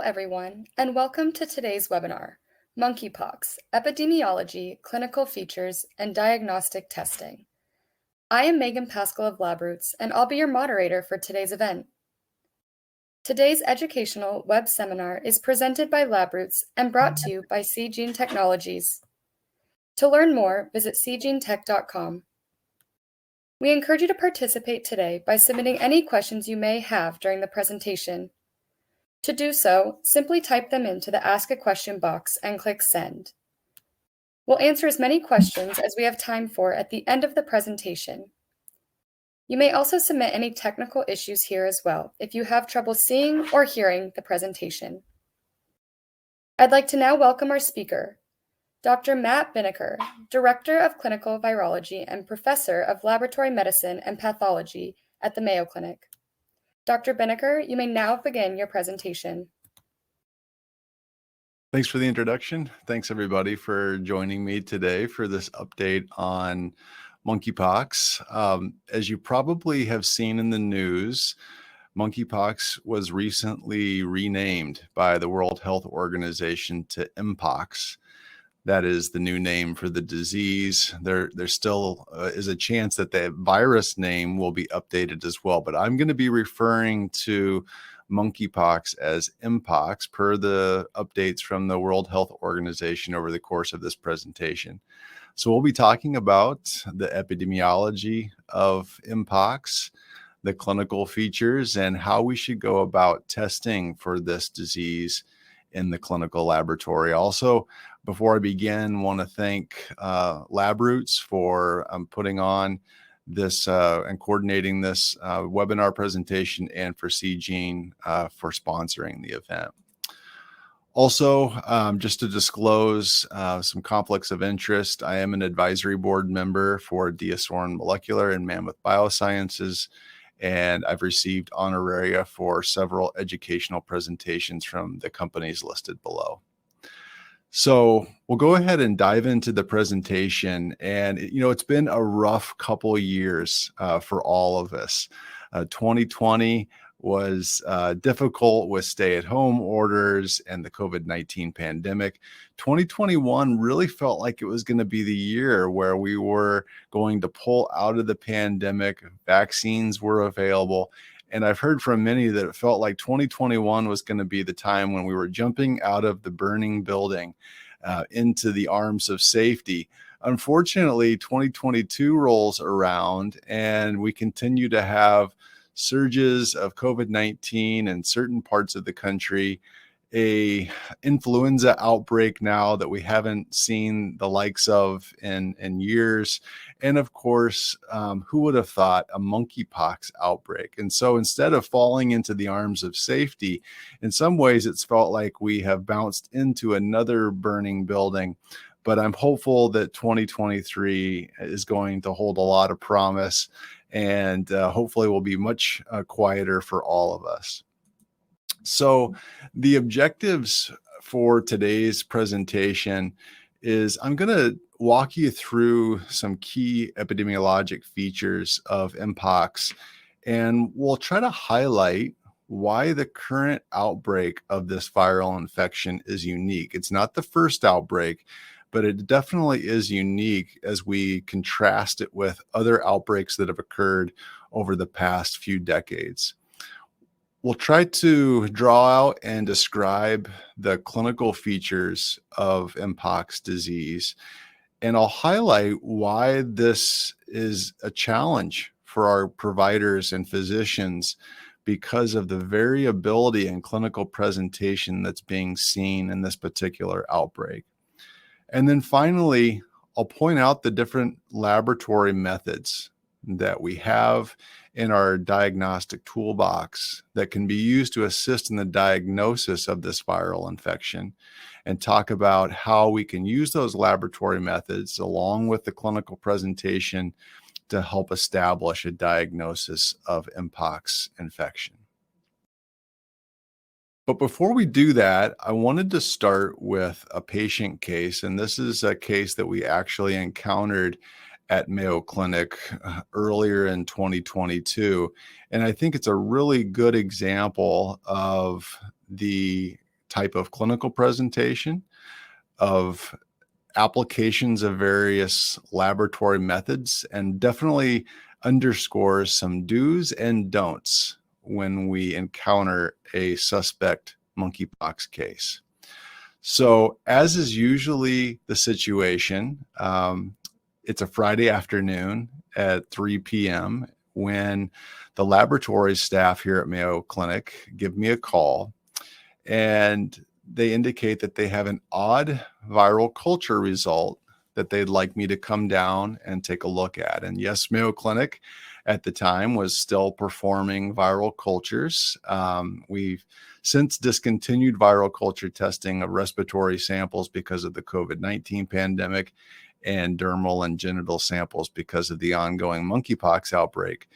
everyone, and welcome to today's webinar, Monkeypox, Epidemiology, Clinical Features, and Diagnostic Testing. I am Megan Pascal of LabRoots, and I'll be your moderator for today's event. Today's educational web seminar is presented by LabRoots and brought to you by Seegene Technologies. To learn more, visit seegenetech.com. We encourage you to participate today by submitting any questions you may have during the presentation. To do so, simply type them into the Ask a Question box and click Send. We'll answer as many questions as we have time for at the end of the presentation. You may also submit any technical issues here as well if you have trouble seeing or hearing the presentation. I'd like to now welcome our speaker, Dr. Matt Binnicker, Director of Clinical Virology and Professor of Laboratory Medicine and Pathology at the Mayo Clinic. Dr. Binnicker, you may now begin your presentation. Thanks for the introduction. Thanks everybody for joining me today for this update on monkeypox. As you probably have seen in the news, monkeypox was recently renamed by the World Health Organization to mpox. That is the new name for the disease. There still is a chance that the virus name will be updated as well, but I'm going to be referring to monkeypox as mpox per the updates from the World Health Organization over the course of this presentation. So we'll be talking about the epidemiology of mpox, the clinical features, and how we should go about testing for this disease in the clinical laboratory. Also, before I begin, I want to thank LabRoots for putting on this and coordinating this webinar presentation, and for Seegene for sponsoring the event. Also, just to disclose some conflicts of interest, I am an advisory board member for DiaSorin Molecular and Mammoth Biosciences, and I've received honoraria for several educational presentations from the companies listed below. So we'll go ahead and dive into the presentation. And, it's been a rough couple of years for all of us. 2020 was difficult with stay-at-home orders and the COVID-19 pandemic. 2021 really felt like it was going to be the year where we were going to pull out of the pandemic. Vaccines were available. And I've heard from many that it felt like 2021 was going to be the time when we were jumping out of the burning building into the arms of safety. Unfortunately, 2022 rolls around and we continue to have surges of COVID-19 in certain parts of the country, a influenza outbreak now that we haven't seen the likes of in years. And of course, who would have thought a monkeypox outbreak? And so instead of falling into the arms of safety, in some ways it's felt like we have bounced into another burning building. But I'm hopeful that 2023 is going to hold a lot of promise, and hopefully will be much quieter for all of us. So the objectives for today's presentation is I'm going to walk you through some key epidemiologic features of mpox, and we'll try to highlight why the current outbreak of this viral infection is unique. It's not the first outbreak, but it definitely is unique as we contrast it with other outbreaks that have occurred over the past few decades. We'll try to draw out and describe the clinical features of mpox disease, and I'll highlight why this is a challenge for our providers and physicians because of the variability in clinical presentation that's being seen in this particular outbreak. And then finally, I'll point out the different laboratory methods that we have in our diagnostic toolbox that can be used to assist in the diagnosis of this viral infection, and talk about how we can use those laboratory methods along with the clinical presentation to help establish a diagnosis of mpox infection. But before we do that, I wanted to start with a patient case, and this is a case that we actually encountered at Mayo Clinic earlier in 2022. And I think it's a really good example of the type of clinical presentation, of applications of various laboratory methods, and definitely underscores some do's and don'ts when we encounter a suspect monkeypox case. So, as is usually the situation, it's a Friday afternoon at 3 p.m. when the laboratory staff here at Mayo Clinic give me a call, and they indicate that they have an odd viral culture result that they'd like me to come down and take a look at. And yes, Mayo Clinic at the time was still performing viral cultures. We've since discontinued viral culture testing of respiratory samples because of the COVID-19 pandemic, and dermal and genital samples because of the ongoing monkeypox outbreak.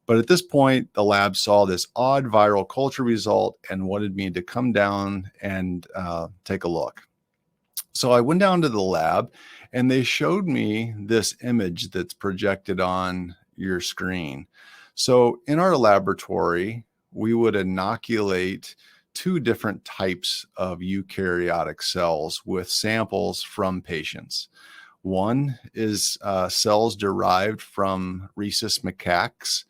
But at this point, the lab saw this odd viral culture result and wanted me to come down and take a look. So I went down to the lab, and they showed me this image that's projected on your screen. So in our laboratory, we would inoculate 2 different types of eukaryotic cells with samples from patients. One is cells derived from rhesus macaques,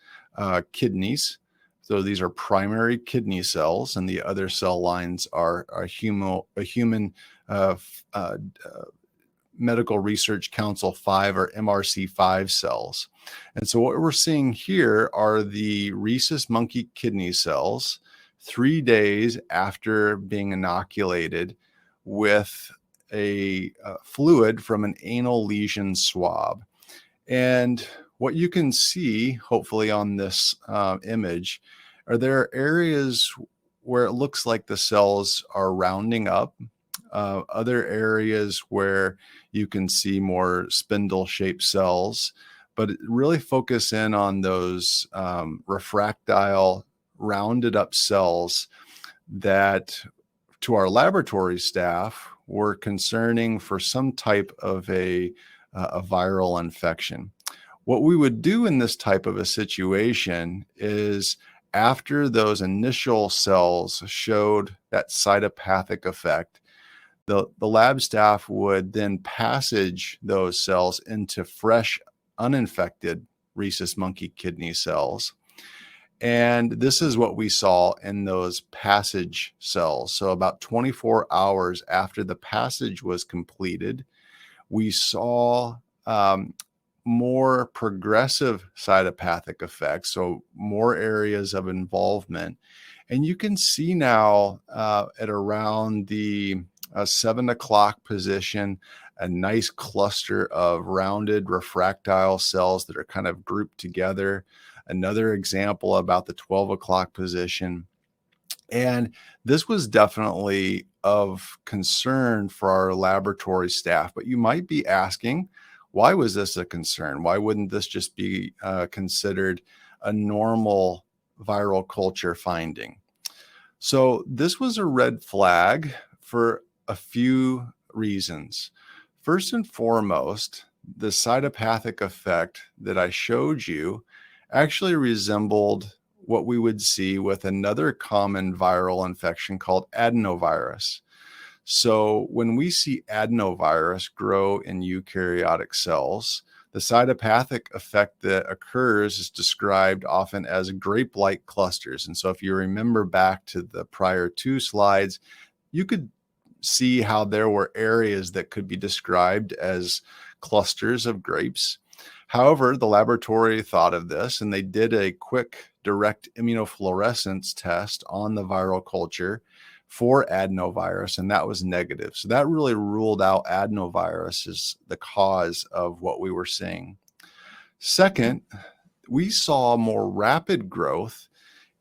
kidneys. So these are primary kidney cells, and the other cell lines are human Medical Research Council 5 or MRC5 cells. And so what we're seeing here are the rhesus monkey kidney cells 3 days after being inoculated with a fluid from an anal lesion swab. And what you can see, hopefully on this image, are there areas where it looks like the cells are rounding up, other areas where you can see more spindle-shaped cells, but really focus in on those refractile, rounded up cells that, to our laboratory staff, were concerning for some type of a viral infection. What we would do in this type of a situation is, after those initial cells showed that cytopathic effect, the lab staff would then passage those cells into fresh, uninfected rhesus monkey kidney cells. And this is what we saw in those passage cells. So about 24 hours after the passage was completed, we saw more progressive cytopathic effects, so more areas of involvement. And you can see now at around the 7 o'clock position, a nice cluster of rounded refractile cells that are kind of grouped together. Another example about the 12 o'clock position. And this was definitely of concern for our laboratory staff. But you might be asking, why was this a concern? Why wouldn't this just be considered a normal viral culture finding? So this was a red flag for a few reasons. First and foremost, the cytopathic effect that I showed you actually resembled what we would see with another common viral infection called adenovirus. So when we see adenovirus grow in eukaryotic cells, the cytopathic effect that occurs is described often as grape-like clusters. And so if you remember back to the prior 2 slides, you could see how there were areas that could be described as clusters of grapes. However, the laboratory thought of this, and they did a quick direct immunofluorescence test on the viral culture for adenovirus, and that was negative. So that really ruled out adenovirus as the cause of what we were seeing. Second, we saw more rapid growth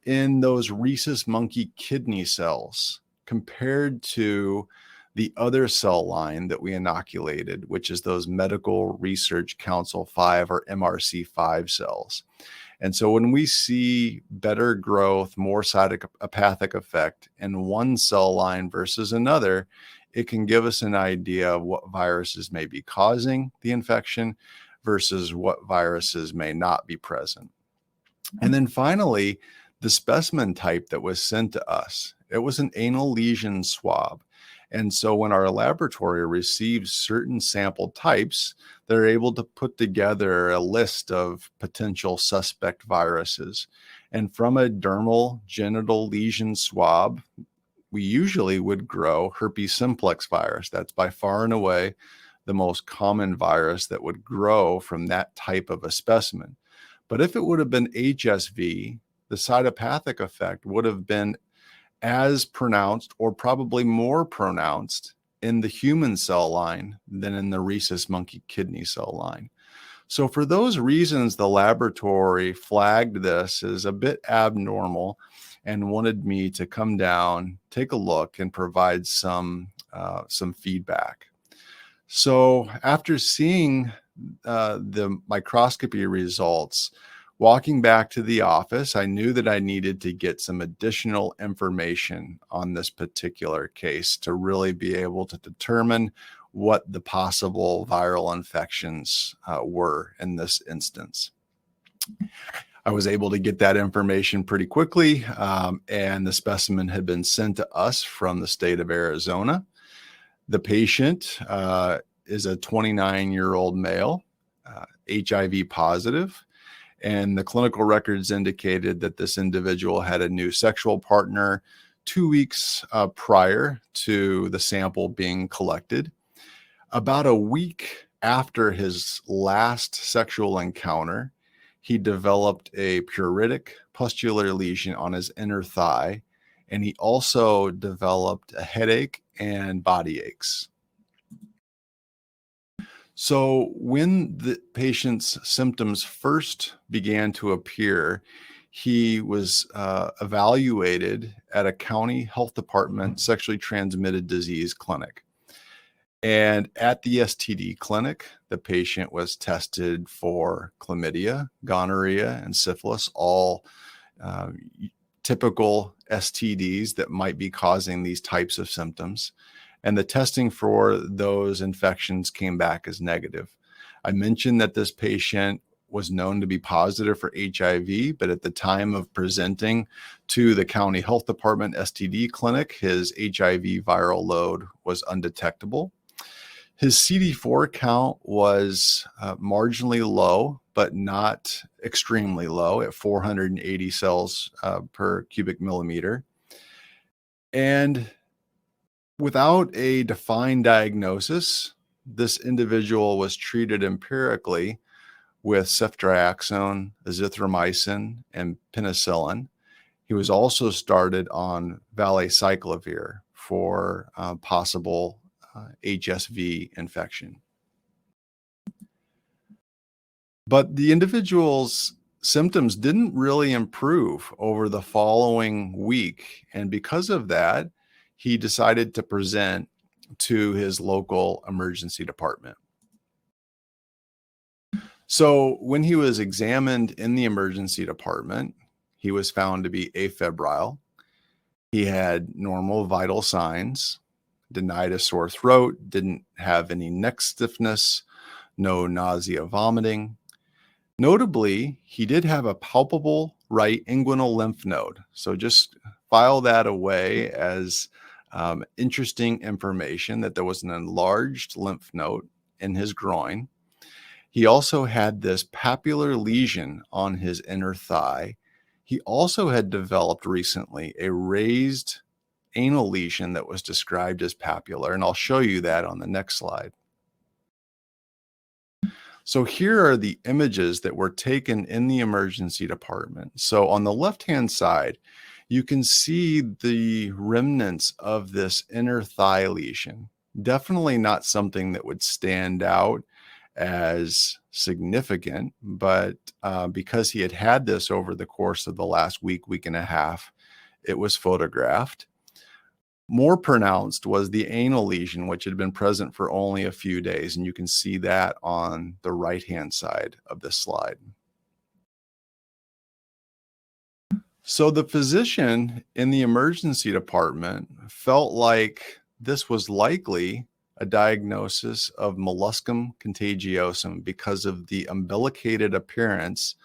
in those rhesus monkey kidney cells compared to the other cell line that we inoculated, which is those Medical Research Council 5 or MRC5 cells. And so when we see better growth, more cytopathic effect in one cell line versus another, it can give us an idea of what viruses may be causing the infection versus what viruses may not be present. And then finally, The specimen type that was sent to us, it was an anal lesion swab. And so when our laboratory receives certain sample types, they're able to put together a list of potential suspect viruses. And from a dermal genital lesion swab, we usually would grow herpes simplex virus. That's by far and away the most common virus that would grow from that type of a specimen. But if it would have been HSV, the cytopathic effect would have been as pronounced or probably more pronounced in the human cell line than in the rhesus monkey kidney cell line. So for those reasons, the laboratory flagged this as a bit abnormal and wanted me to come down, take a look, and provide some feedback. So after seeing the microscopy results, walking back to the office, I knew that I needed to get some additional information on this particular case to really be able to determine what the possible viral infections were in this instance. I was able to get that information pretty quickly, and the specimen had been sent to us from the state of Arizona. The patient is a 29-year-old male, HIV positive. And the clinical records indicated that this individual had a new sexual partner 2 weeks prior to the sample being collected. About a week after his last sexual encounter, he developed a pruritic pustular lesion on his inner thigh, and he also developed a headache and body aches. So when the patient's symptoms first began to appear, he was evaluated at a county health department sexually transmitted disease clinic. And at the STD clinic, the patient was tested for chlamydia, gonorrhea, and syphilis, all typical STDs that might be causing these types of symptoms. And the testing for those infections came back as negative. I mentioned that this patient was known to be positive for HIV, but at the time of presenting to the county health department STD clinic, his HIV viral load was undetectable. His CD4 count was marginally low, but not extremely low at 480 cells per cubic millimeter. And without a defined diagnosis, this individual was treated empirically with ceftriaxone, azithromycin, and penicillin. He was also started on valacyclovir for possible HSV infection. But the individual's symptoms didn't really improve over the following week. And because of that, he decided to present to his local emergency department. So when he was examined in the emergency department, he was found to be afebrile. He had normal vital signs, denied a sore throat, didn't have any neck stiffness, no nausea, vomiting. Notably, he did have a palpable right inguinal lymph node. So just file that away as interesting information that there was an enlarged lymph node in his groin. He also had this papular lesion on his inner thigh. He also had developed recently a raised anal lesion that was described as papular, and I'll show you that on the next slide. So here are the images that were taken in the emergency department. So on the left-hand side, you can see the remnants of this inner thigh lesion. Definitely not something that would stand out as significant, but because he had had this over the course of the last week, week and a half, it was photographed. More pronounced was the anal lesion, which had been present for only a few days, and you can see that on the right-hand side of this slide. So the physician in the emergency department felt like this was likely a diagnosis of molluscum contagiosum because of the umbilicated appearance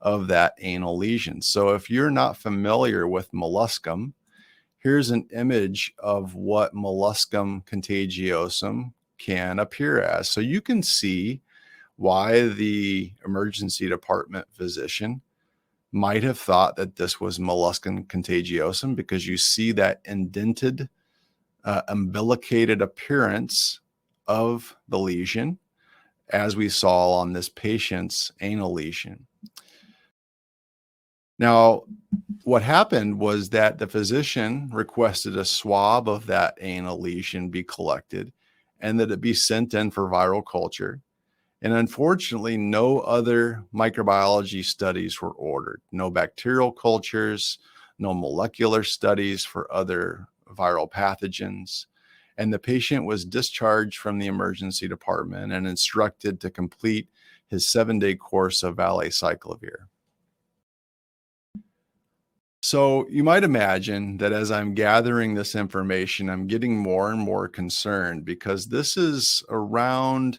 of that anal lesion. So if you're not familiar with molluscum, here's an image of what molluscum contagiosum can appear as. So you can see why the emergency department physician might have thought that this was molluscum contagiosum, because you see that indented, umbilicated appearance of the lesion, as we saw on this patient's anal lesion. Now, what happened was that the physician requested a swab of that anal lesion be collected and that it be sent in for viral culture. And unfortunately, no other microbiology studies were ordered. No bacterial cultures, no molecular studies for other viral pathogens. And the patient was discharged from the emergency department and instructed to complete his 7-day course of valacyclovir. So you might imagine that as I'm gathering this information, I'm getting more and more concerned, because this is around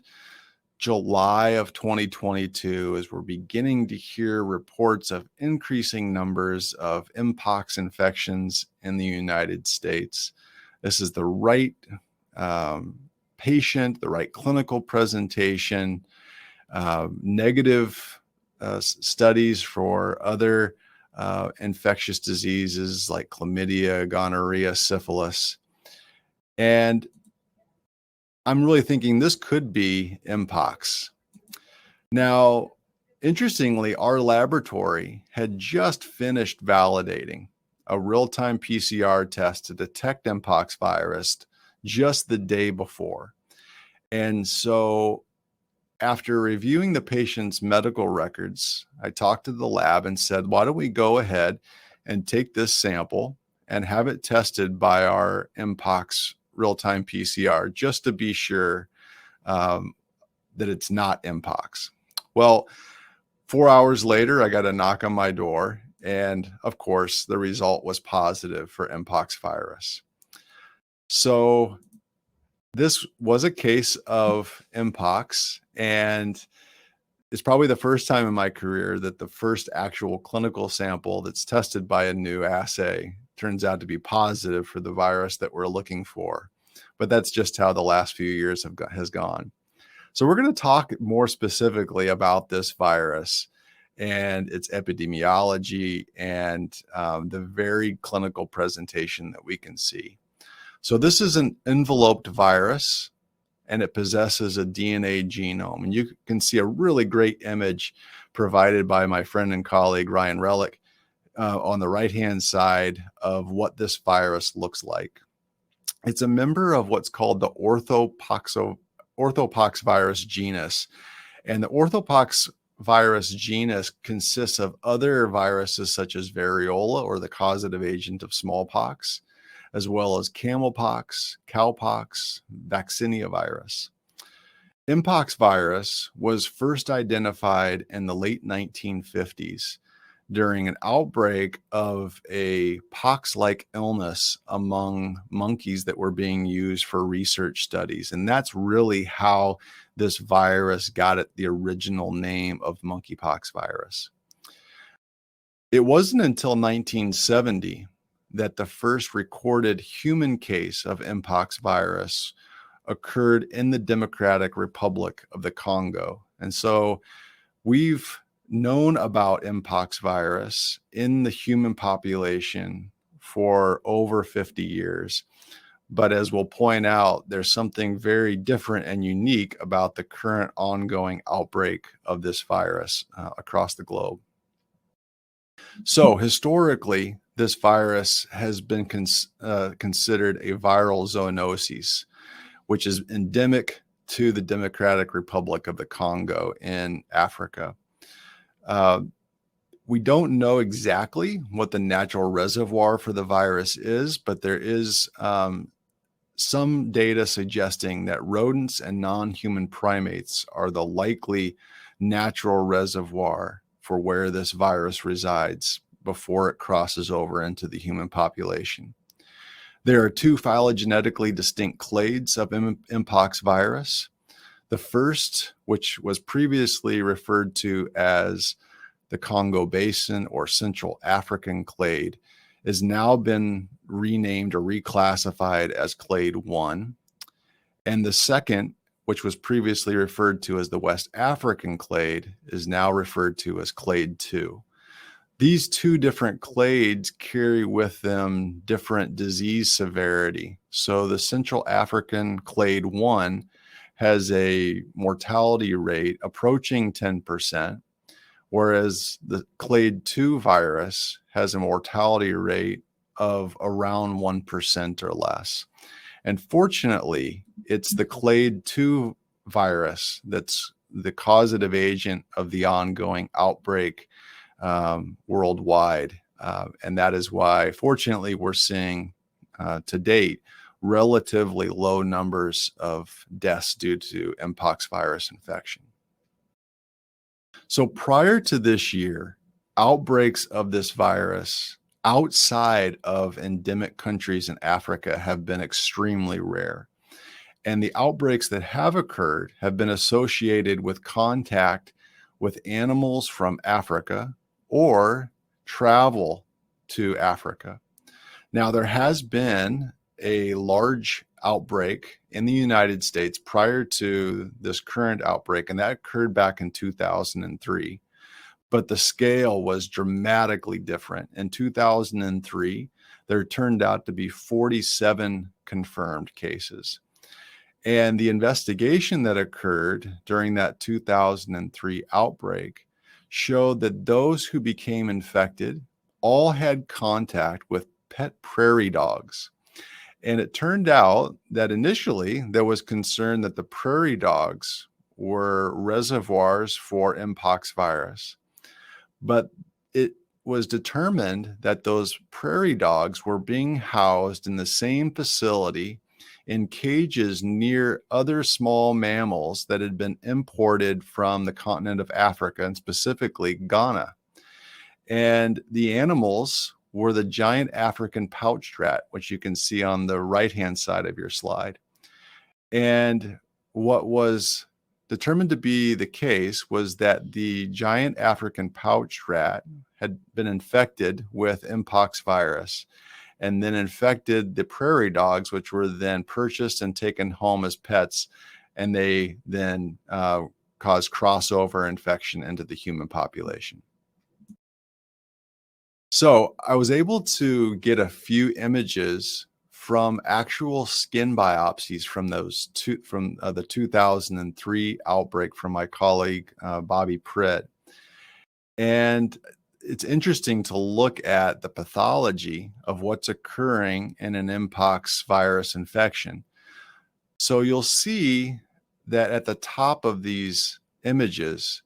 July of 2022 as we're beginning to hear reports of increasing numbers of mpox infections in the United States. This is the right patient, the right clinical presentation, negative studies for other infectious diseases like chlamydia, gonorrhea, syphilis. And I'm really thinking this could be mpox. Now, interestingly, our laboratory had just finished validating a real-time PCR test to detect mpox virus just the day before. And so after reviewing the patient's medical records, I talked to the lab and said, why don't we go ahead and take this sample and have it tested by our mpox real-time PCR, just to be sure that it's not mpox. Well, 4 hours later, I got a knock on my door, and of course, the result was positive for mpox virus. So this was a case of mpox, and it's probably the first time in my career that the first actual clinical sample that's tested by a new assay turns out to be positive for the virus that we're looking for. But that's just how the last few years has gone. So we're going to talk more specifically about this virus and its epidemiology and the varied clinical presentation that we can see. So this is an enveloped virus, and it possesses a DNA genome. And you can see a really great image provided by my friend and colleague, Ryan Relic, on the right-hand side of what this virus looks like. It's a member of what's called the orthopox virus genus. And the orthopox virus genus consists of other viruses such as variola, or the causative agent of smallpox, as well as camelpox, cowpox, vaccinia virus. Mpox virus was first identified in the late 1950s during an outbreak of a pox-like illness among monkeys that were being used for research studies. And that's really how this virus got it the original name of monkeypox virus. It wasn't until 1970 that the first recorded human case of mpox virus occurred in the Democratic Republic of the Congo. And so we've known about mpox virus in the human population for over 50 years. But as we'll point out, there's something very different and unique about the current ongoing outbreak of this virus across the globe. So historically, this virus has been considered a viral zoonosis, which is endemic to the Democratic Republic of the Congo in Africa. We don't know exactly what the natural reservoir for the virus is, but there is some data suggesting that rodents and non-human primates are the likely natural reservoir for where this virus resides before it crosses over into the human population. There are two phylogenetically distinct clades of mpox virus. The first, which was previously referred to as the Congo Basin or Central African clade, has now been renamed or reclassified as clade 1. And the second, which was previously referred to as the West African clade, is now referred to as clade 2. These two different clades carry with them different disease severity. So the Central African clade 1 has a mortality rate approaching 10%, whereas the clade 2 virus has a mortality rate of around 1% or less. And fortunately, it's the clade 2 virus that's the causative agent of the ongoing outbreak worldwide. And that is why, fortunately, we're seeing to date relatively low numbers of deaths due to mpox virus infection. So prior to this year, outbreaks of this virus outside of endemic countries in Africa have been extremely rare. And the outbreaks that have occurred have been associated with contact with animals from Africa or travel to Africa. Now, there has been a large outbreak in the United States prior to this current outbreak, and that occurred back in 2003. But the scale was dramatically different. In 2003, there turned out to be 47 confirmed cases. And the investigation that occurred during that 2003 outbreak showed that those who became infected all had contact with pet prairie dogs. And it turned out that initially there was concern that the prairie dogs were reservoirs for mpox virus. But it was determined that those prairie dogs were being housed in the same facility in cages near other small mammals that had been imported from the continent of Africa, and specifically Ghana. And the animals were the giant African pouched rat, which you can see on the right-hand side of your slide. And what was determined to be the case was that the giant African pouched rat had been infected with mpox virus and then infected the prairie dogs, which were then purchased and taken home as pets. And they then caused crossover infection into the human population. So I was able to get a few images from actual skin biopsies from the 2003 outbreak from my colleague, Bobby Pritt. And it's interesting to look at the pathology of what's occurring in an mpox virus infection. So you'll see that at the top of these images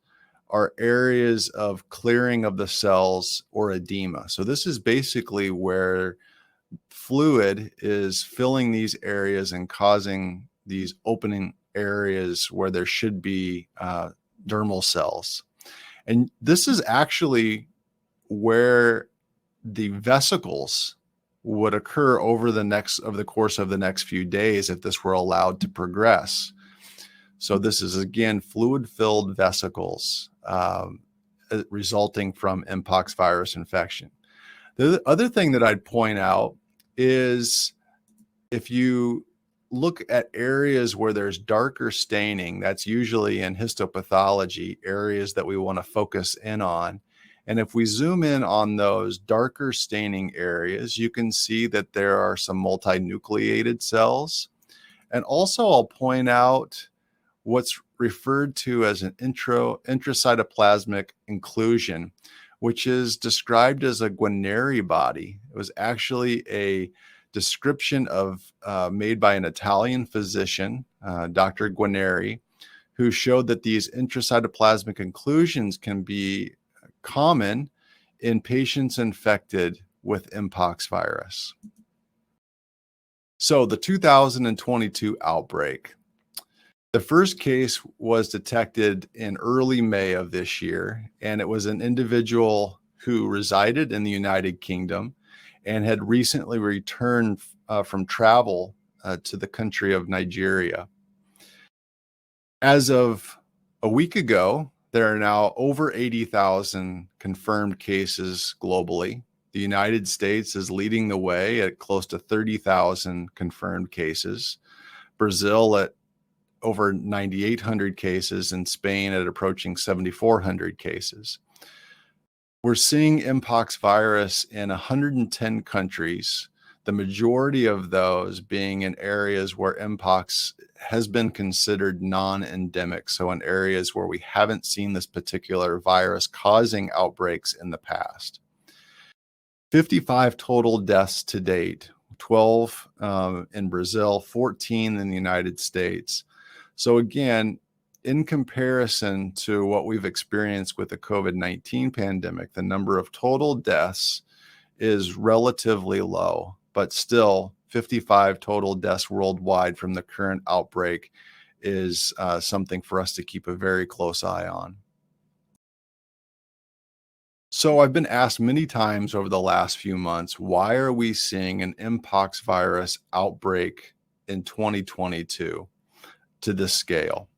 are areas of clearing of the cells or edema. So this is basically where fluid is filling these areas and causing these opening areas where there should be dermal cells. And this is actually where the vesicles would occur over the course of the next few days if this were allowed to progress. So this is, again, fluid-filled vesicles resulting from mpox virus infection. The other thing that I'd point out is if you look at areas where there's darker staining, that's usually in histopathology, areas that we want to focus in on. And if we zoom in on those darker staining areas, you can see that there are some multinucleated cells. And also I'll point out what's referred to as an intracytoplasmic inclusion, which is described as a Guarneri body. It was actually a description made by an Italian physician, Dr. Guarneri, who showed that these intracytoplasmic inclusions can be common in patients infected with mpox virus. So the 2022 outbreak. The first case was detected in early May of this year, and it was an individual who resided in the United Kingdom and had recently returned from travel to the country of Nigeria. As of a week ago, there are now over 80,000 confirmed cases globally. The United States is leading the way at close to 30,000 confirmed cases. Brazil at over 9,800 cases, and Spain at approaching 7,400 cases. We're seeing mpox virus in 110 countries, the majority of those being in areas where mpox has been considered non-endemic, so in areas where we haven't seen this particular virus causing outbreaks in the past. 55 total deaths to date, 12 in Brazil, 14 in the United States. So again, in comparison to what we've experienced with the COVID-19 pandemic, the number of total deaths is relatively low, but still 55 total deaths worldwide from the current outbreak is something for us to keep a very close eye on. So I've been asked many times over the last few months, why are we seeing an mpox virus outbreak in 2022 to this scale?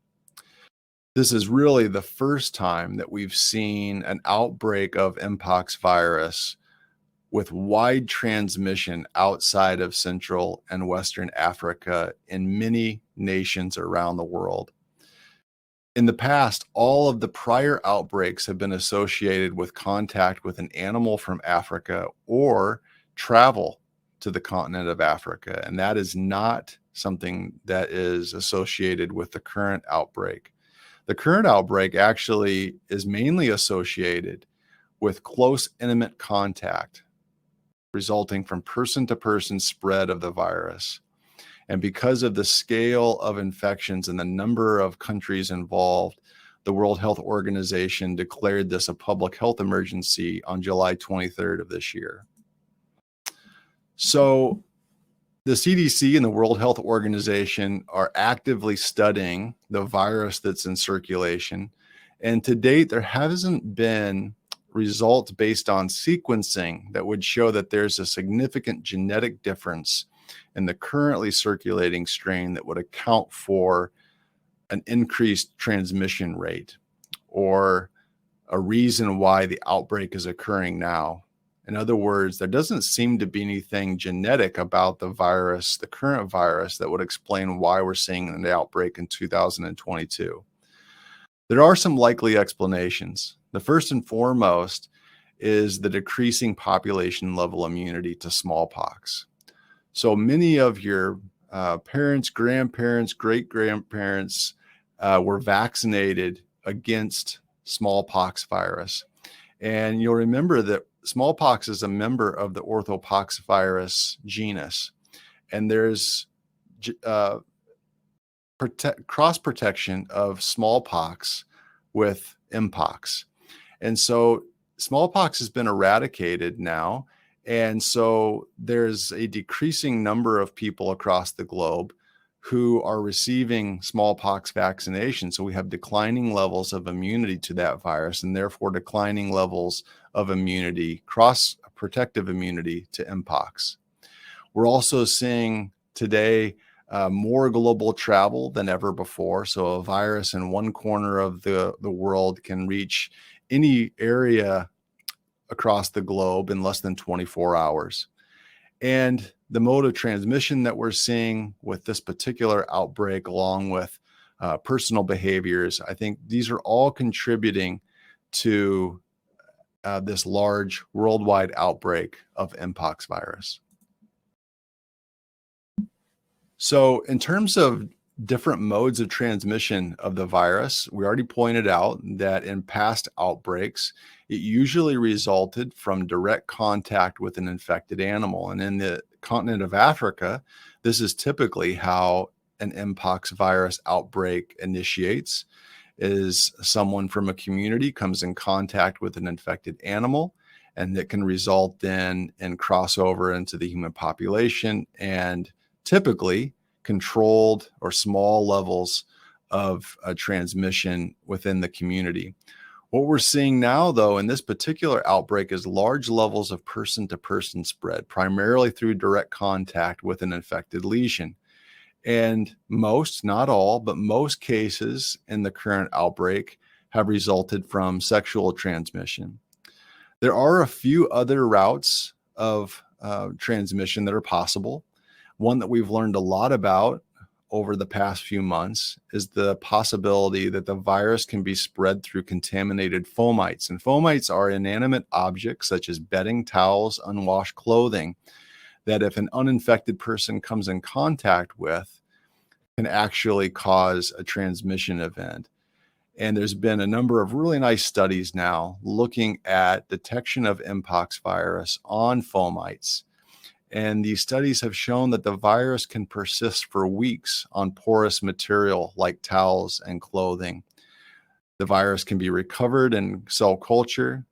This is really the first time that we've seen an outbreak of mpox virus with wide transmission outside of Central and Western Africa in many nations around the world. In the past, all of the prior outbreaks have been associated with contact with an animal from Africa or travel to the continent of Africa, and that is not something that is associated with the current outbreak. The current outbreak actually is mainly associated with close, intimate contact resulting from person-to-person spread of the virus. And because of the scale of infections and the number of countries involved, the World Health Organization declared this a public health emergency on July 23rd of this year. So the CDC and the World Health Organization are actively studying the virus that's in circulation. And to date, there hasn't been results based on sequencing that would show that there's a significant genetic difference in the currently circulating strain that would account for an increased transmission rate or a reason why the outbreak is occurring now. In other words, there doesn't seem to be anything genetic about the virus, the current virus, that would explain why we're seeing an outbreak in 2022. There are some likely explanations. The first and foremost is the decreasing population level immunity to smallpox. So many of your parents, grandparents, great-grandparents were vaccinated against smallpox virus. And you'll remember that smallpox is a member of the orthopoxvirus genus. And there's cross-protection of smallpox with mpox. And so smallpox has been eradicated now. And so there's a decreasing number of people across the globe who are receiving smallpox vaccination. So we have declining levels of immunity to that virus and therefore declining levels of immunity, cross-protective immunity to mpox. We're also seeing today more global travel than ever before. So a virus in one corner of the world can reach any area across the globe in less than 24 hours. And the mode of transmission that we're seeing with this particular outbreak, along with personal behaviors, I think these are all contributing to this large worldwide outbreak of mpox virus. So in terms of different modes of transmission of the virus, we already pointed out that in past outbreaks, it usually resulted from direct contact with an infected animal. And in the continent of Africa, this is typically how an mpox virus outbreak initiates, is someone from a community comes in contact with an infected animal, and that can result then in crossover into the human population and typically controlled or small levels of transmission within the community. What we're seeing now, though, in this particular outbreak is large levels of person-to-person spread, primarily through direct contact with an infected lesion. And most, not all, but most cases in the current outbreak have resulted from sexual transmission. There are a few other routes of transmission that are possible. One that we've learned a lot about over the past few months is the possibility that the virus can be spread through contaminated fomites. And fomites are inanimate objects such as bedding, towels, unwashed clothing that if an uninfected person comes in contact with can actually cause a transmission event. And there's been a number of really nice studies now looking at detection of mpox virus on fomites. And these studies have shown that the virus can persist for weeks on porous material like towels and clothing. The virus can be recovered in cell culture.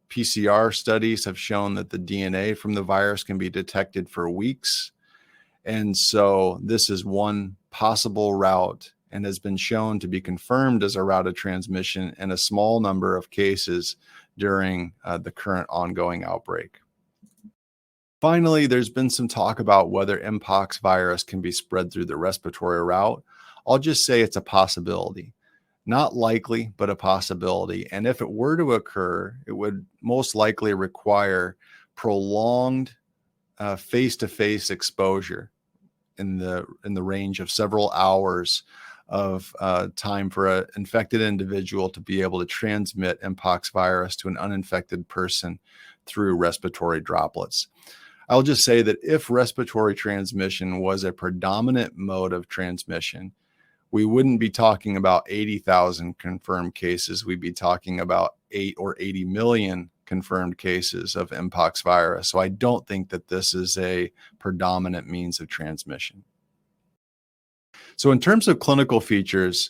PCR studies have shown that the DNA from the virus can be detected for weeks. And so this is one possible route and has been shown to be confirmed as a route of transmission in a small number of cases during the current ongoing outbreak. Finally, there's been some talk about whether mpox virus can be spread through the respiratory route. I'll just say it's a possibility. Not likely, but a possibility. And if it were to occur, it would most likely require prolonged face-to-face exposure in the range of several hours of time for an infected individual to be able to transmit mpox virus to an uninfected person through respiratory droplets. I'll just say that if respiratory transmission was a predominant mode of transmission, we wouldn't be talking about 80,000 confirmed cases. We'd be talking about 8 or 80 million confirmed cases of mpox virus. So I don't think that this is a predominant means of transmission. So in terms of clinical features,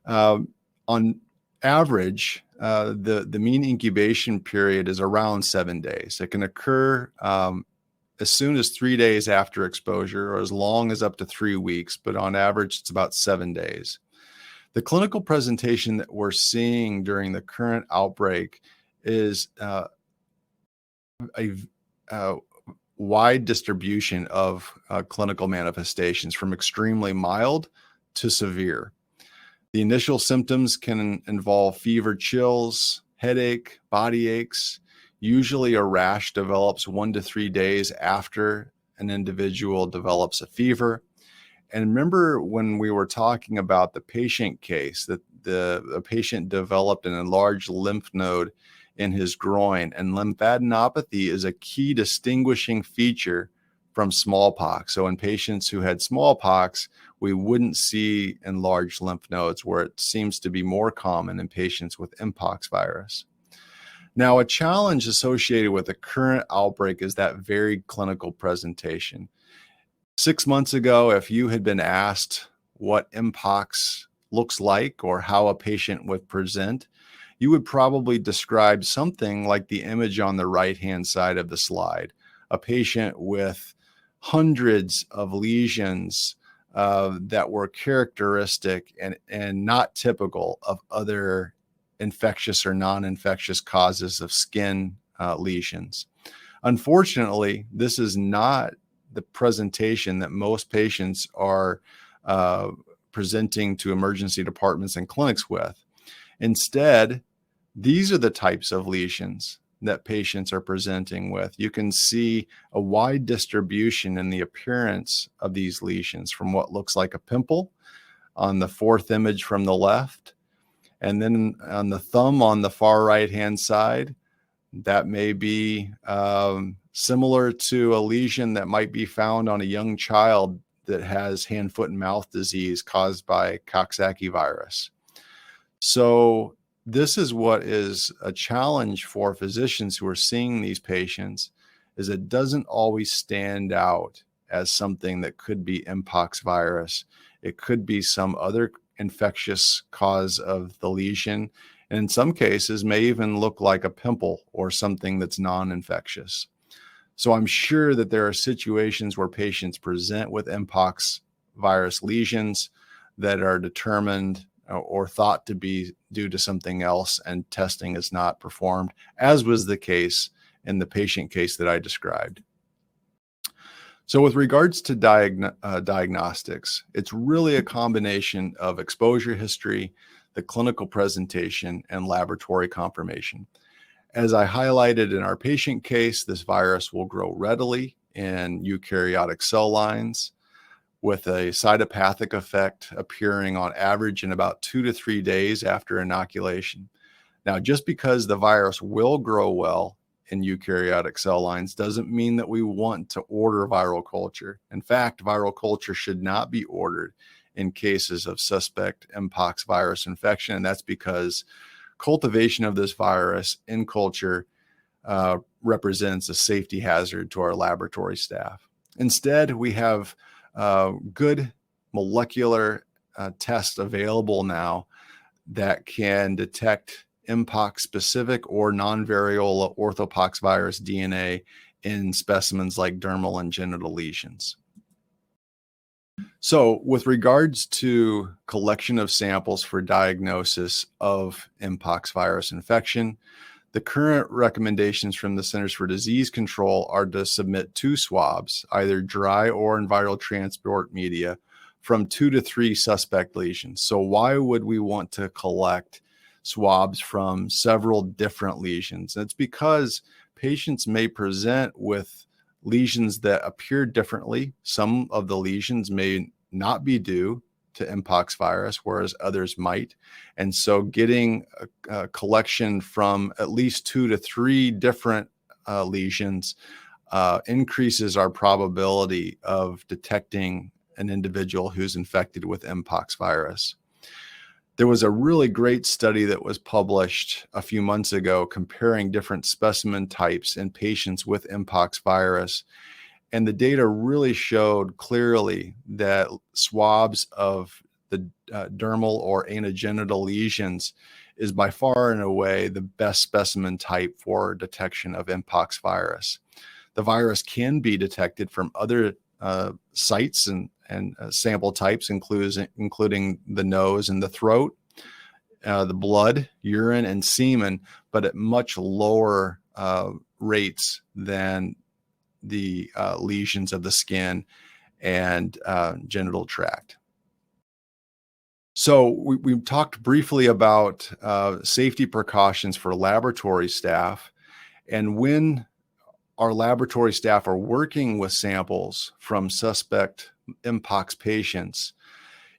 on average, the mean incubation period is around 7 days. It can occur as soon as 3 days after exposure or as long as up to 3 weeks, but on average, it's about 7 days. The clinical presentation that we're seeing during the current outbreak is a wide distribution of clinical manifestations from extremely mild to severe. The initial symptoms can involve fever, chills, headache, body aches. Usually a rash develops 1 to 3 days after an individual develops a fever. And remember when we were talking about the patient case, that the patient developed an enlarged lymph node in his groin, and lymphadenopathy is a key distinguishing feature from smallpox. So in patients who had smallpox, we wouldn't see enlarged lymph nodes, where it seems to be more common in patients with mpox virus. Now, a challenge associated with the current outbreak is that varied clinical presentation. 6 months ago, if you had been asked what mpox looks like or how a patient would present, you would probably describe something like the image on the right-hand side of the slide, a patient with hundreds of lesions that were characteristic and not typical of other infectious or non-infectious causes of skin lesions. Unfortunately, this is not the presentation that most patients are presenting to emergency departments and clinics with. Instead, these are the types of lesions that patients are presenting with. You can see a wide distribution in the appearance of these lesions, from what looks like a pimple on the fourth image from the left, and then on the thumb on the far right-hand side, that may be similar to a lesion that might be found on a young child that has hand, foot, and mouth disease caused by Coxsackie virus. So this is what is a challenge for physicians who are seeing these patients, is it doesn't always stand out as something that could be mpox virus. It could be some other infectious cause of the lesion, and in some cases may even look like a pimple or something that's non-infectious. So I'm sure that there are situations where patients present with mpox virus lesions that are determined or thought to be due to something else, and testing is not performed, as was the case in the patient case that I described. So with regards to diagnostics, it's really a combination of exposure history, the clinical presentation, and laboratory confirmation. As I highlighted in our patient case, this virus will grow readily in eukaryotic cell lines, with a cytopathic effect appearing on average in about 2 to 3 days after inoculation. Now, just because the virus will grow well in eukaryotic cell lines doesn't mean that we want to order viral culture. In fact, viral culture should not be ordered in cases of suspect mpox virus infection, and that's because cultivation of this virus in culture represents a safety hazard to our laboratory staff. Instead, we have good molecular tests available now that can detect mpox specific or non-variola orthopox virus DNA in specimens like dermal and genital lesions. So with regards to collection of samples for diagnosis of mpox virus infection, the current recommendations from the Centers for Disease Control are to submit 2 swabs, either dry or in viral transport media, from 2 to 3 suspect lesions. So why would we want to collect swabs from several different lesions? It's because patients may present with lesions that appear differently. Some of the lesions may not be due to mpox virus, whereas others might. And so getting a collection from at least 2 to 3 different lesions increases our probability of detecting an individual who's infected with mpox virus. There was a really great study that was published a few months ago comparing different specimen types in patients with mpox virus. And the data really showed clearly that swabs of the dermal or anogenital lesions is by far and away the best specimen type for detection of mpox virus. The virus can be detected from other sites and sample types, including the nose and the throat, the blood, urine, and semen, but at much lower rates than the lesions of the skin and genital tract. So we've talked briefly about safety precautions for laboratory staff. And when our laboratory staff are working with samples from suspect mpox patients,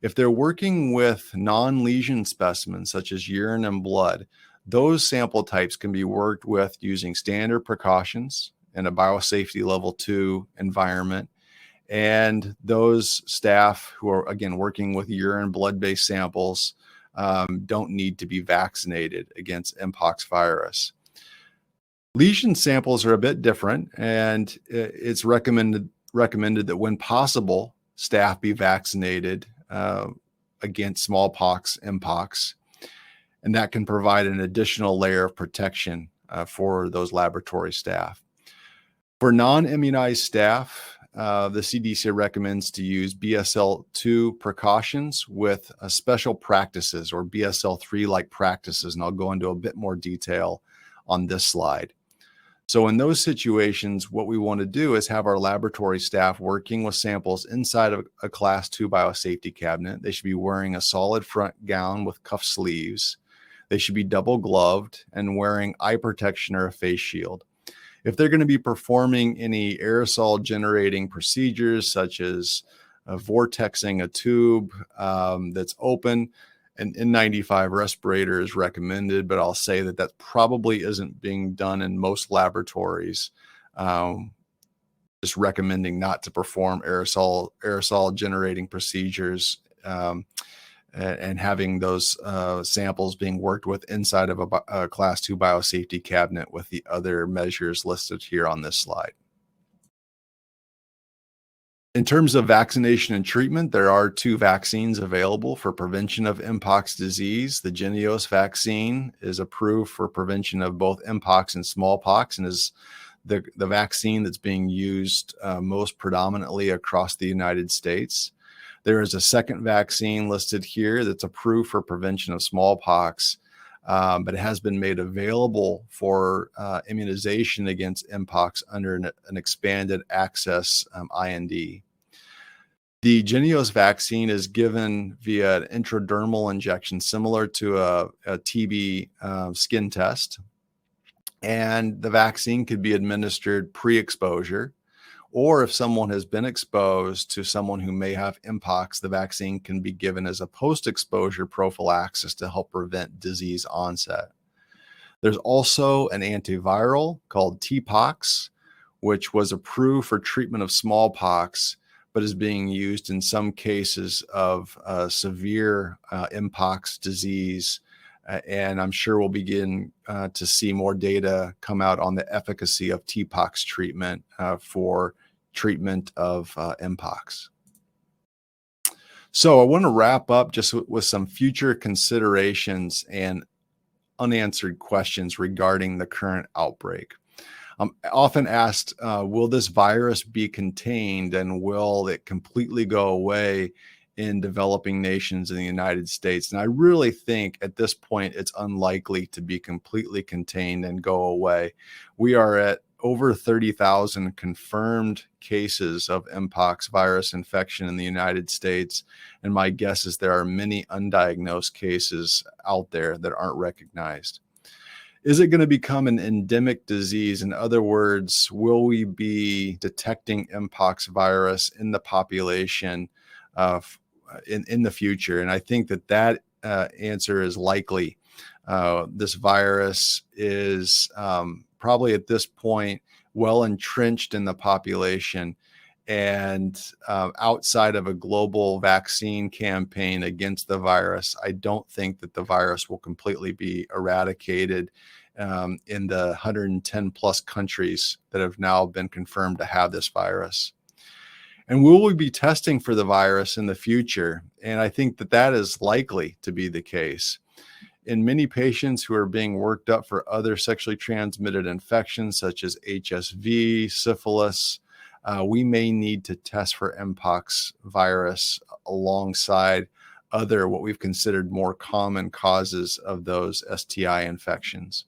if they're working with non-lesion specimens such as urine and blood, those sample types can be worked with using standard precautions in a biosafety level 2 environment. And those staff who are, again, working with urine blood-based samples don't need to be vaccinated against mpox virus. Lesion samples are a bit different, and it's recommended that when possible, staff be vaccinated against smallpox, mpox, and that can provide an additional layer of protection for those laboratory staff. For non-immunized staff, the CDC recommends to use BSL-2 precautions with special practices or BSL-3-like practices, and I'll go into a bit more detail on this slide. So in those situations, what we want to do is have our laboratory staff working with samples inside of a Class 2 biosafety cabinet. They should be wearing a solid front gown with cuff sleeves. They should be double gloved and wearing eye protection or a face shield. If they're going to be performing any aerosol generating procedures, such as vortexing a tube that's open, an N95 respirator is recommended, but I'll say that that probably isn't being done in most laboratories. Just recommending not to perform aerosol generating procedures and having those samples being worked with inside of a Class 2 biosafety cabinet with the other measures listed here on this slide. In terms of vaccination and treatment, there are 2 vaccines available for prevention of mpox disease. The Jynneos vaccine is approved for prevention of both mpox and smallpox and is the vaccine that's being used most predominantly across the United States. There is a second vaccine listed here that's approved for prevention of smallpox, but it has been made available for immunization against mpox under an expanded access IND. The Jynneos vaccine is given via an intradermal injection, similar to a TB skin test. And the vaccine could be administered pre-exposure, or if someone has been exposed to someone who may have mpox, the vaccine can be given as a post-exposure prophylaxis to help prevent disease onset. There's also an antiviral called TPOXX, which was approved for treatment of smallpox, but is being used in some cases of severe mpox disease. And I'm sure we'll begin to see more data come out on the efficacy of TPOXX treatment for treatment of mpox. So I want to wrap up just with some future considerations and unanswered questions regarding the current outbreak. I'm often asked, will this virus be contained and will it completely go away in developing nations in the United States? And I really think at this point, it's unlikely to be completely contained and go away. We are at over 30,000 confirmed cases of mpox virus infection in the United States. And my guess is there are many undiagnosed cases out there that aren't recognized. Is it going to become an endemic disease? In other words, will we be detecting mpox virus in the population in the future? And I think that answer is likely. This virus is probably at this point well entrenched in the population, and outside of a global vaccine campaign against the virus, I don't think that the virus will completely be eradicated in the 110 plus countries that have now been confirmed to have this virus. And will we be testing for the virus in the future? And I think that is likely to be the case. In many patients who are being worked up for other sexually transmitted infections such as HSV, syphilis, we may need to test for mpox virus alongside other what we've considered more common causes of those STI infections.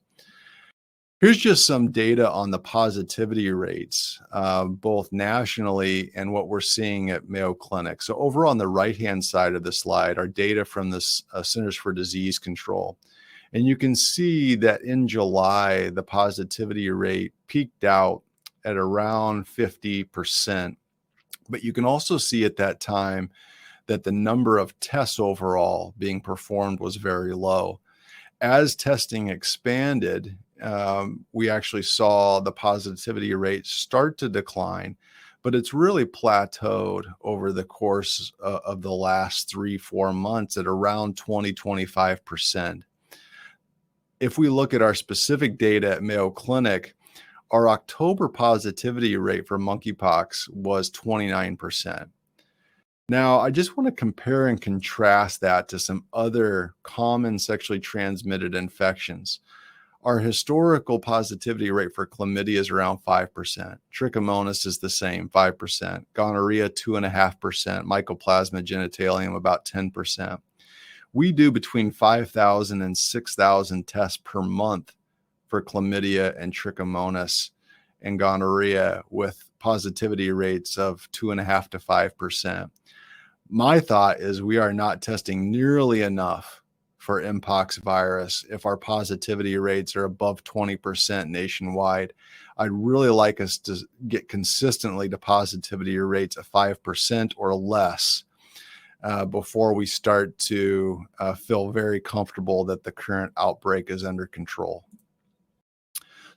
Here's just some data on the positivity rates, both nationally and what we're seeing at Mayo Clinic. So over on the right-hand side of the slide are data from the Centers for Disease Control. And you can see that in July, the positivity rate peaked out at around 50%. But you can also see at that time that the number of tests overall being performed was very low. As testing expanded, we actually saw the positivity rate start to decline, but it's really plateaued over the course of the last 3-4 months at around 20-25%. If we look at our specific data at Mayo Clinic, our October positivity rate for monkeypox was 29%. Now, I just want to compare and contrast that to some other common sexually transmitted infections. Our historical positivity rate for chlamydia is around 5%. Trichomonas is the same, 5%. Gonorrhea, 2.5%. Mycoplasma genitalium, about 10%. We do between 5,000 and 6,000 tests per month for chlamydia and trichomonas and gonorrhea with positivity rates of 2.5 to 5%. My thought is we are not testing nearly enough for mpox virus if our positivity rates are above 20% nationwide. I'd really like us to get consistently to positivity rates of 5% or less before we start to feel very comfortable that the current outbreak is under control.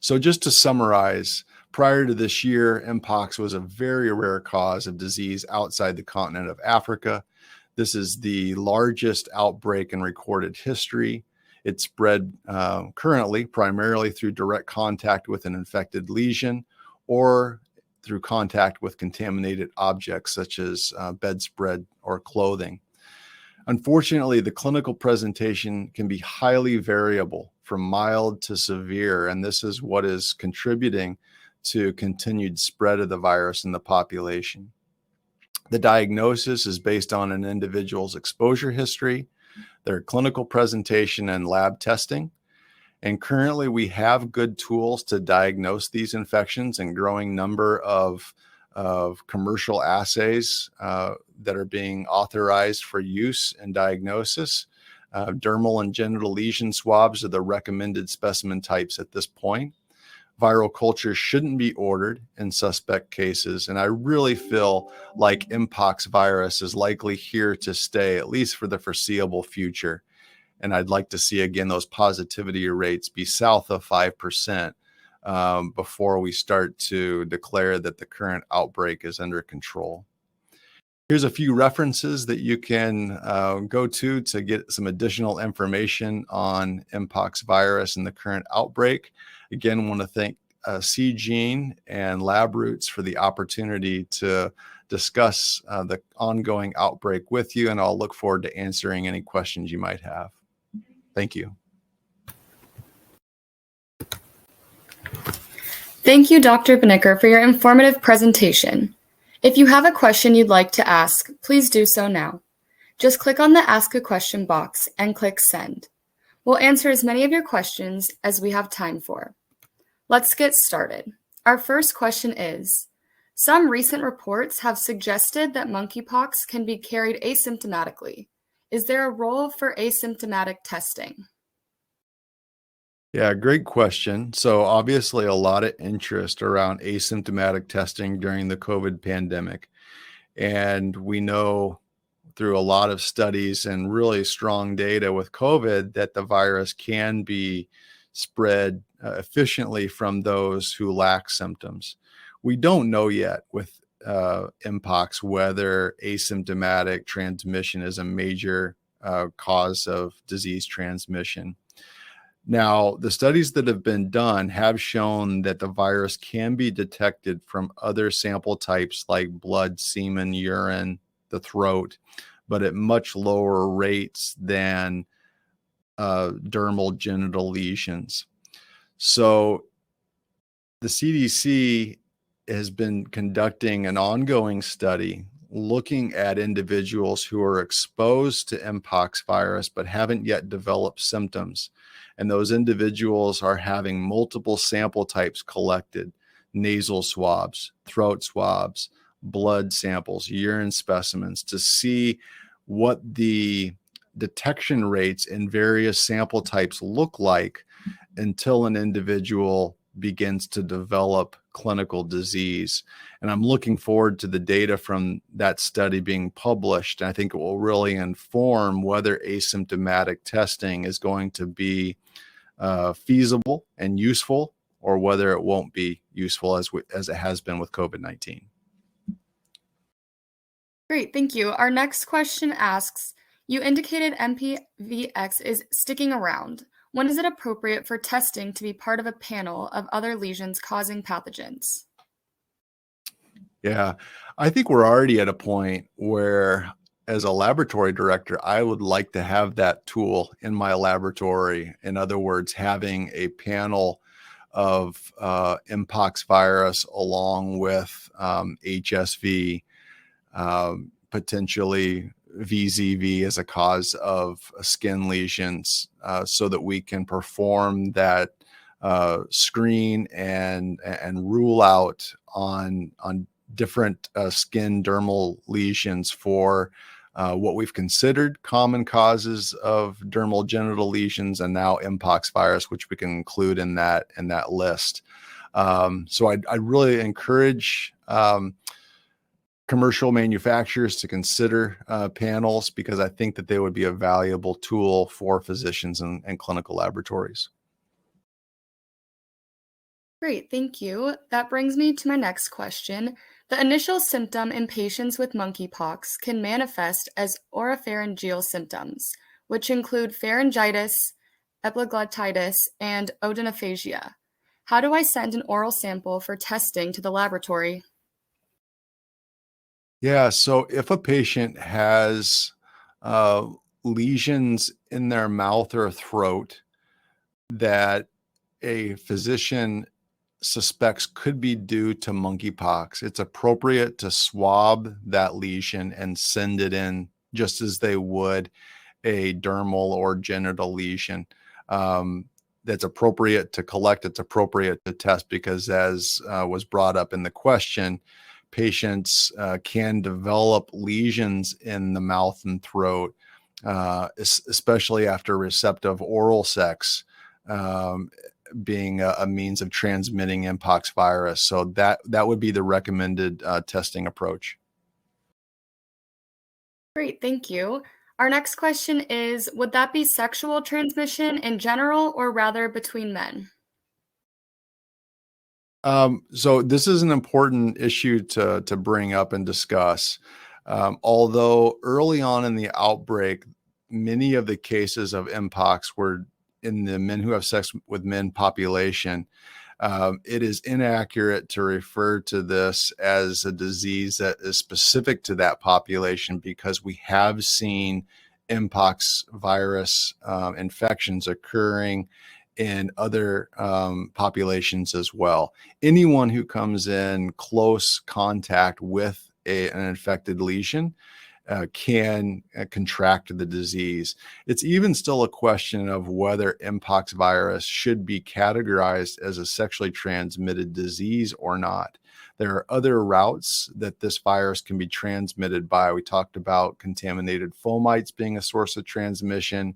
So just to summarize, prior to this year, mpox was a very rare cause of disease outside the continent of Africa. This is the largest outbreak in recorded history. It spread currently primarily through direct contact with an infected lesion or through contact with contaminated objects such as bedspread or clothing. Unfortunately, the clinical presentation can be highly variable from mild to severe, and this is what is contributing to continued spread of the virus in the population. The diagnosis is based on an individual's exposure history, their clinical presentation, and lab testing. And currently, we have good tools to diagnose these infections, and growing number of of commercial assays that are being authorized for use and diagnosis. Dermal and genital lesion swabs are the recommended specimen types at this point. Viral culture shouldn't be ordered in suspect cases, and I really feel like mpox virus is likely here to stay, at least for the foreseeable future. And I'd like to see, again, those positivity rates be south of 5% before we start to declare that the current outbreak is under control. Here's a few references that you can go to get some additional information on mpox virus and the current outbreak. Again, I want to thank CGene and LabRoots for the opportunity to discuss the ongoing outbreak with you, and I'll look forward to answering any questions you might have. Thank you. Thank you, Dr. Binnicker, for your informative presentation. If you have a question you'd like to ask, please do so now. Just click on the Ask a Question box and click Send. We'll answer as many of your questions as we have time for. Let's get started. Our first question is, some recent reports have suggested that monkeypox can be carried asymptomatically. Is there a role for asymptomatic testing? Yeah, great question. So obviously a lot of interest around asymptomatic testing during the COVID pandemic. And we know through a lot of studies and really strong data with COVID that the virus can be spread efficiently from those who lack symptoms. We don't know yet with mpox whether asymptomatic transmission is a major cause of disease transmission. Now, the studies that have been done have shown that the virus can be detected from other sample types like blood, semen, urine, the throat, but at much lower rates than dermal genital lesions. So the CDC has been conducting an ongoing study looking at individuals who are exposed to mpox virus but haven't yet developed symptoms. And those individuals are having multiple sample types collected: nasal swabs, throat swabs, blood samples, urine specimens, to see what the detection rates in various sample types look like until an individual begins to develop clinical disease. And I'm looking forward to the data from that study being published. And I think it will really inform whether asymptomatic testing is going to be feasible and useful, or whether it won't be useful as it has been with COVID-19. Great, thank you. Our next question asks, you indicated mpox is sticking around. When is it appropriate for testing to be part of a panel of other lesions causing pathogens? Yeah, I think we're already at a point where, as a laboratory director, I would like to have that tool in my laboratory. In other words, having a panel of mpox virus along with HSV, potentially VZV as a cause of skin lesions, so that we can perform that screen and rule out on different skin dermal lesions for what we've considered common causes of dermal genital lesions, and now mpox virus, which we can include in that list. So I really encourage commercial manufacturers to consider panels, because I think that they would be a valuable tool for physicians and clinical laboratories. Great, thank you. That brings me to my next question. The initial symptom in patients with monkeypox can manifest as oropharyngeal symptoms, which include pharyngitis, epiglottitis, and odonophagia. How do I send an oral sample for testing to the laboratory? Yeah, so if a patient has lesions in their mouth or throat that a physician suspects could be due to monkeypox, it's appropriate to swab that lesion and send it in just as they would a dermal or genital lesion. That's appropriate to collect, it's appropriate to test, because as was brought up in the question, patients can develop lesions in the mouth and throat, especially after receptive oral sex, being a means of transmitting mpox virus. So that would be the recommended testing approach. Great, thank you. Our next question is, would that be sexual transmission in general or rather between men? So this is an important issue to bring up and discuss. Although early on in the outbreak, many of the cases of mpox were in the men who have sex with men population. It is inaccurate to refer to this as a disease that is specific to that population, because we have seen mpox virus infections occurring in other populations as well. Anyone who comes in close contact with an infected lesion can contract the disease. It's even still a question of whether mpox virus should be categorized as a sexually transmitted disease or not. There are other routes that this virus can be transmitted by. We talked about contaminated fomites being a source of transmission.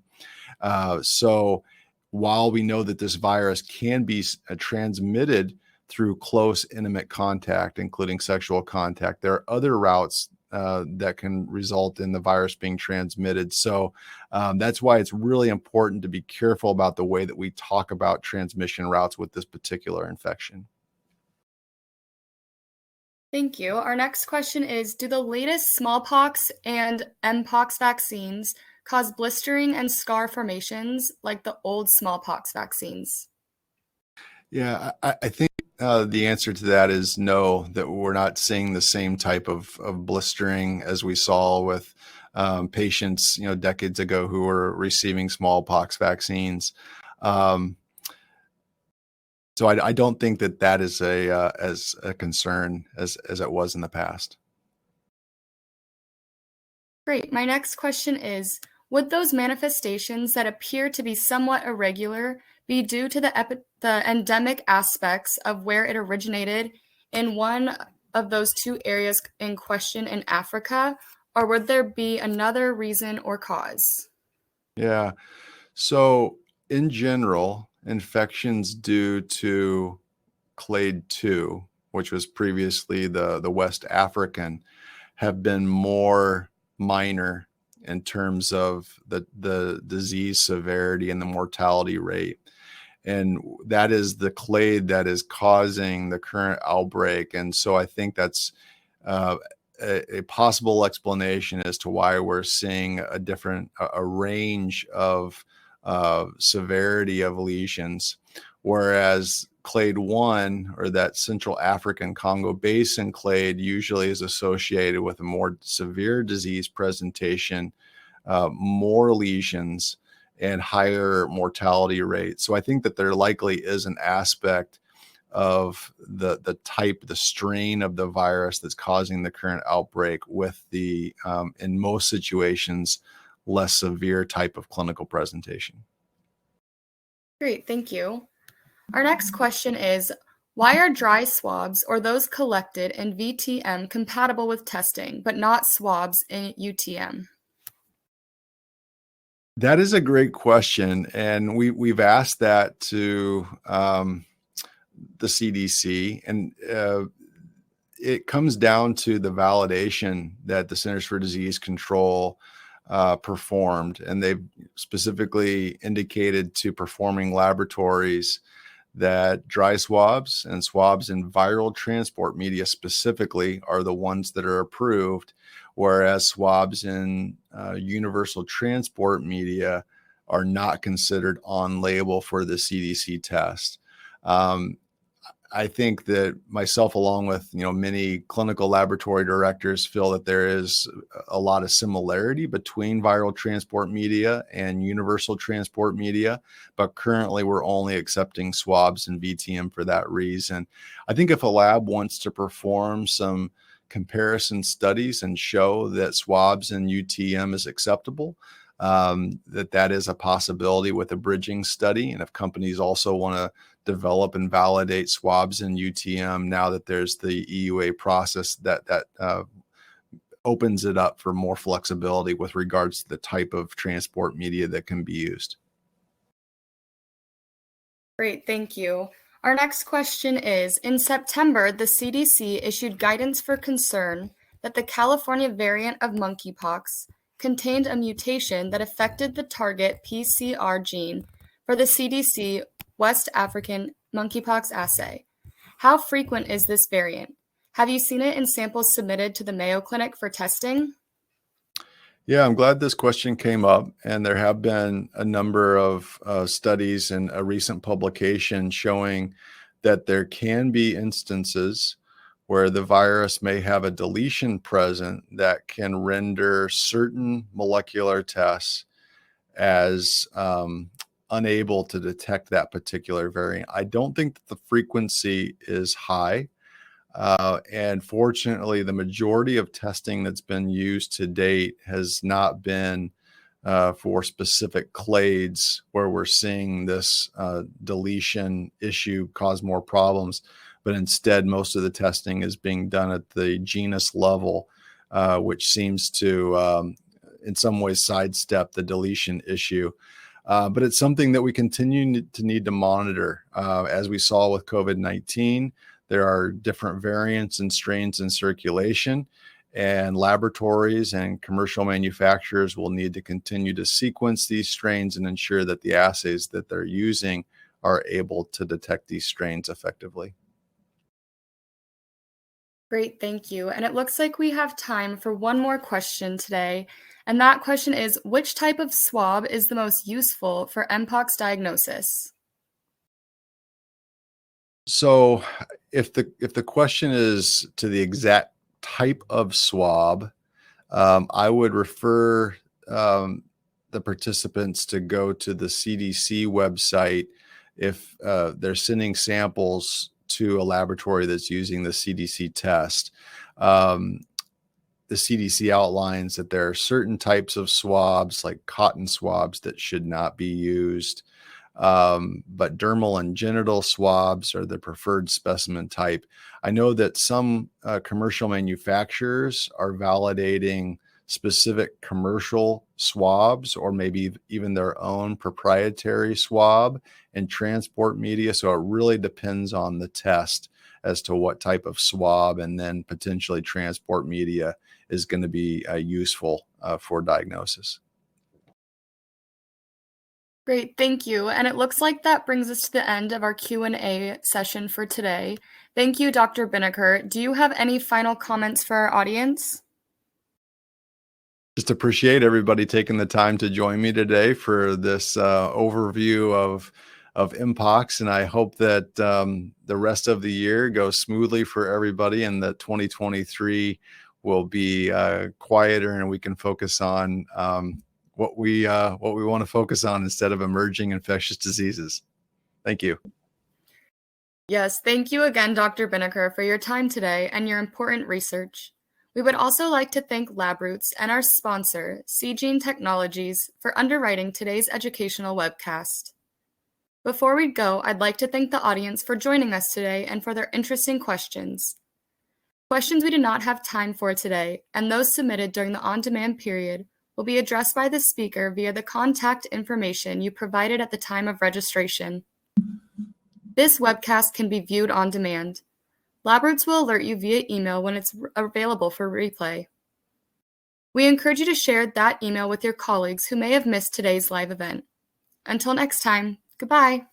So while we know that this virus can be transmitted through close, intimate contact, including sexual contact, there are other routes that can result in the virus being transmitted. So that's why it's really important to be careful about the way that we talk about transmission routes with this particular infection. Thank you. Our next question is, do the latest smallpox and mpox vaccines cause blistering and scar formations like the old smallpox vaccines? Yeah, I think the answer to that is no, that we're not seeing the same type of blistering as we saw with patients, decades ago who were receiving smallpox vaccines. So I don't think that is as a concern as it was in the past. Great. My next question is, would those manifestations that appear to be somewhat irregular be due to the endemic aspects of where it originated in one of those two areas in question in Africa, or would there be another reason or cause? Yeah. So in general, infections due to clade 2, which was previously the West African, have been more minor in terms of the disease severity and the mortality rate. And that is the clade that is causing the current outbreak. And so I think that's a possible explanation as to why we're seeing a range of severity of lesions, whereas clade 1, or that Central African Congo Basin clade, usually is associated with a more severe disease presentation, more lesions, and higher mortality rates. So I think that there likely is an aspect of the strain of the virus that's causing the current outbreak with the, in most situations, less severe type of clinical presentation. Great, thank you. Our next question is, why are dry swabs or those collected in VTM compatible with testing, but not swabs in UTM? That is a great question, and we've asked that to the CDC, and it comes down to the validation that the Centers for Disease Control performed, and they've specifically indicated to performing laboratories that dry swabs and swabs in viral transport media specifically are the ones that are approved, whereas swabs in universal transport media are not considered on label for the CDC test. I think that myself, along with many clinical laboratory directors, feel that there is a lot of similarity between viral transport media and universal transport media, but currently we're only accepting swabs and VTM for that reason. I think if a lab wants to perform some comparison studies and show that swabs and UTM is acceptable, that is a possibility with a bridging study. And if companies also want to develop and validate swabs in UTM now that there's the EUA process that opens it up for more flexibility with regards to the type of transport media that can be used. Great, thank you. Our next question is, in September, the CDC issued guidance for concern that the California variant of monkeypox contained a mutation that affected the target PCR gene for the CDC West African monkeypox assay. How frequent is this variant? Have you seen it in samples submitted to the Mayo Clinic for testing? Yeah, I'm glad this question came up, and there have been a number of studies and a recent publication showing that there can be instances where the virus may have a deletion present that can render certain molecular tests as unable to detect that particular variant. I don't think that the frequency is high. And fortunately, the majority of testing that's been used to date has not been for specific clades where we're seeing this deletion issue cause more problems. But instead, most of the testing is being done at the genus level, which seems to, in some ways, sidestep the deletion issue. But it's something that we continue to need to monitor. As we saw with COVID-19, there are different variants and strains in circulation, and laboratories and commercial manufacturers will need to continue to sequence these strains and ensure that the assays that they're using are able to detect these strains effectively. Great, thank you. And it looks like we have time for one more question today. And that question is, which type of swab is the most useful for mpox diagnosis? So if the question is to the exact type of swab, I would refer the participants to go to the CDC website if they're sending samples to a laboratory that's using the CDC test. The CDC outlines that there are certain types of swabs, like cotton swabs, that should not be used. But dermal and genital swabs are the preferred specimen type. I know that some commercial manufacturers are validating specific commercial swabs or maybe even their own proprietary swab and transport media. So it really depends on the test as to what type of swab and then potentially transport media is going to be useful for diagnosis. Great, thank you. And it looks like that brings us to the end of our Q&A session for today. Thank you, Dr. Binnicker. Do you have any final comments for our audience? Just appreciate everybody taking the time to join me today for this overview of mpox, and I hope that the rest of the year goes smoothly for everybody, and that 2023 will be quieter, and we can focus on what we want to focus on instead of emerging infectious diseases. Thank you. Yes, thank you again, Dr. Binnicker, for your time today and your important research. We would also like to thank LabRoots and our sponsor, Seegene Technologies, for underwriting today's educational webcast. Before we go, I'd like to thank the audience for joining us today and for their interesting questions. Questions we did not have time for today, and those submitted during the on-demand period, will be addressed by the speaker via the contact information you provided at the time of registration. This webcast can be viewed on demand. LabRoots will alert you via email when it's available for replay. We encourage you to share that email with your colleagues who may have missed today's live event. Until next time, goodbye.